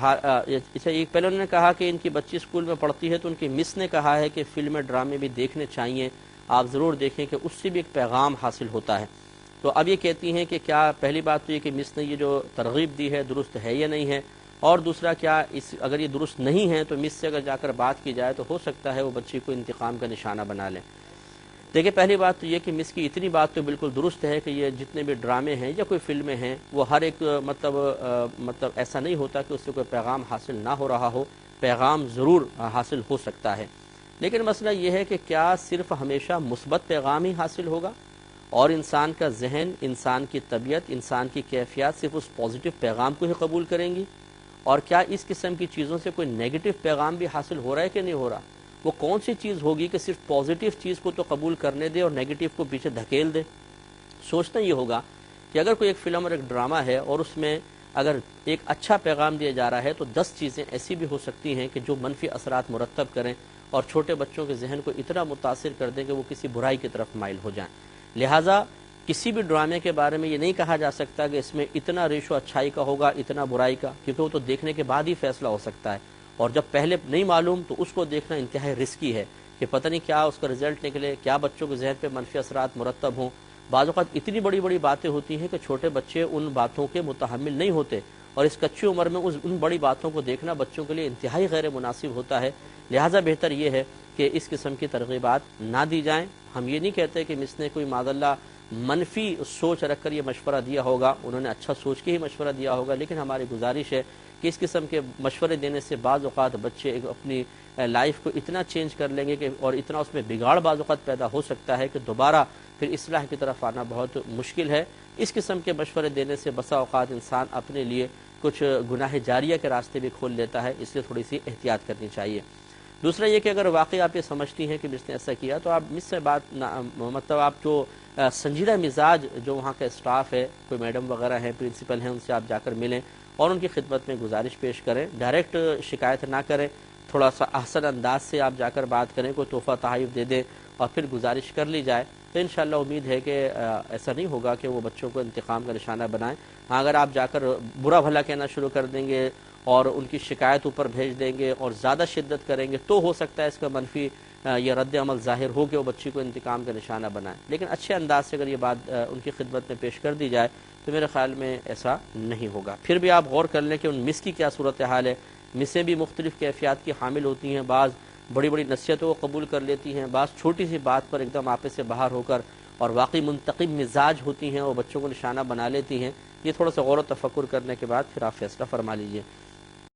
اچھا، ایک پہلے انہوں نے کہا کہ ان کی بچی اسکول میں پڑھتی ہے تو ان کی مس نے کہا ہے کہ فلم ڈرامے بھی دیکھنے چاہیے، آپ ضرور دیکھیں کہ اس سے بھی ایک پیغام حاصل ہوتا ہے۔ تو اب یہ کہتی ہیں کہ کیا پہلی بات تو یہ کہ مس نے یہ جو ترغیب دی ہے درست ہے یا نہیں ہے، اور دوسرا کیا اگر یہ درست نہیں ہے تو مس سے اگر جا کر بات کی جائے تو ہو سکتا ہے وہ بچی کو انتقام کا نشانہ بنا لیں۔ دیکھیں، پہلی بات تو یہ کہ مس کی اتنی بات تو بالکل درست ہے کہ یہ جتنے بھی ڈرامے ہیں یا کوئی فلمیں ہیں وہ ہر ایک مطلب ایسا نہیں ہوتا کہ اس سے کوئی پیغام حاصل نہ ہو رہا ہو، پیغام ضرور حاصل ہو سکتا ہے۔ لیکن مسئلہ یہ ہے کہ کیا صرف ہمیشہ مثبت پیغام ہی حاصل ہوگا اور انسان کا ذہن، انسان کی طبیعت، انسان کی کیفیات صرف اس پازیٹو پیغام کو ہی قبول کریں گی، اور کیا اس قسم کی چیزوں سے کوئی نیگیٹو پیغام بھی حاصل ہو رہا ہے کہ نہیں ہو رہا؟ وہ کون سی چیز ہوگی کہ صرف پازیٹیو چیز کو تو قبول کرنے دے اور نیگیٹو کو پیچھے دھکیل دے؟ سوچنا یہ ہوگا کہ اگر کوئی ایک فلم اور ایک ڈرامہ ہے اور اس میں اگر ایک اچھا پیغام دیا جا رہا ہے تو 10 چیزیں ایسی بھی ہو سکتی ہیں کہ جو منفی اثرات مرتب کریں اور چھوٹے بچوں کے ذہن کو اتنا متاثر کر دیں کہ وہ کسی برائی کی طرف مائل ہو جائیں۔ لہٰذا کسی بھی ڈرامے کے بارے میں یہ نہیں کہا جا سکتا کہ اس میں اتنا ریشو اچھائی کا ہوگا، اتنا برائی کا، کیونکہ وہ تو دیکھنے کے بعد ہی فیصلہ ہو سکتا ہے، اور جب پہلے نہیں معلوم تو اس کو دیکھنا انتہائی رسکی ہے کہ پتہ نہیں کیا اس کا رزلٹ نکلے، کیا بچوں کے ذہن پہ منفی اثرات مرتب ہوں۔ بعض اوقات اتنی بڑی بڑی باتیں ہوتی ہیں کہ چھوٹے بچے ان باتوں کے متحمل نہیں ہوتے، اور اس کچی عمر میں ان بڑی باتوں کو دیکھنا بچوں کے لیے انتہائی غیر مناسب ہوتا ہے۔ لہٰذا بہتر یہ ہے کہ اس قسم کی ترغیبات نہ دی جائیں۔ ہم یہ نہیں کہتے کہ مس نے کوئی معاذ اللہ منفی سوچ رکھ کر یہ مشورہ دیا ہوگا، انہوں نے اچھا سوچ کے ہی مشورہ دیا ہوگا، لیکن ہماری گزارش ہے کہ اس قسم کے مشورے دینے سے بعض اوقات بچے اپنی لائف کو اتنا چینج کر لیں گے کہ اور اتنا اس میں بگاڑ بعض اوقات پیدا ہو سکتا ہے کہ دوبارہ پھر اصلاح کی طرف آنا بہت مشکل ہے۔ اس قسم کے مشورے دینے سے بسا اوقات انسان اپنے لیے کچھ گناہ جاریہ کے راستے بھی کھول لیتا ہے، اس لیے تھوڑی سی احتیاط کرنی چاہیے۔ دوسرا یہ کہ اگر واقعی آپ یہ سمجھتی ہیں کہ مس نے ایسا کیا تو آپ مس سے بات مطلب آپ جو سنجیدہ مزاج جو وہاں کا اسٹاف ہے، کوئی میڈم وغیرہ ہیں، پرنسپل ہیں، ان سے آپ جا کر ملیں اور ان کی خدمت میں گزارش پیش کریں، ڈائریکٹ شکایت نہ کریں، تھوڑا سا احسن انداز سے آپ جا کر بات کریں، کوئی تحفہ تحائف دے دیں اور پھر گزارش کر لی جائے تو انشاءاللہ امید ہے کہ ایسا نہیں ہوگا کہ وہ بچوں کو انتقام کا نشانہ بنائیں۔ ہاں، اگر آپ جا کر برا بھلا کہنا شروع کر دیں گے اور ان کی شکایت اوپر بھیج دیں گے اور زیادہ شدت کریں گے تو ہو سکتا ہے اس کا منفی یہ رد عمل ظاہر ہو کہ وہ بچی کو انتقام کا نشانہ بنائیں، لیکن اچھے انداز سے اگر یہ بات ان کی خدمت میں پیش کر دی جائے تو میرے خیال میں ایسا نہیں ہوگا۔ پھر بھی آپ غور کر لیں کہ ان مس کی کیا صورتحال ہے۔ مسیں بھی مختلف کیفیات کی حامل ہوتی ہیں، بعض بڑی بڑی نصیحتوں کو قبول کر لیتی ہیں، بعض چھوٹی سی بات پر ایک دم آپے سے باہر ہو کر اور واقعی منتقم مزاج ہوتی ہیں اور بچوں کو نشانہ بنا لیتی ہیں۔ یہ تھوڑا سا غور و تفکر کرنے کے بعد پھر آپ فیصلہ فرما لیجئے۔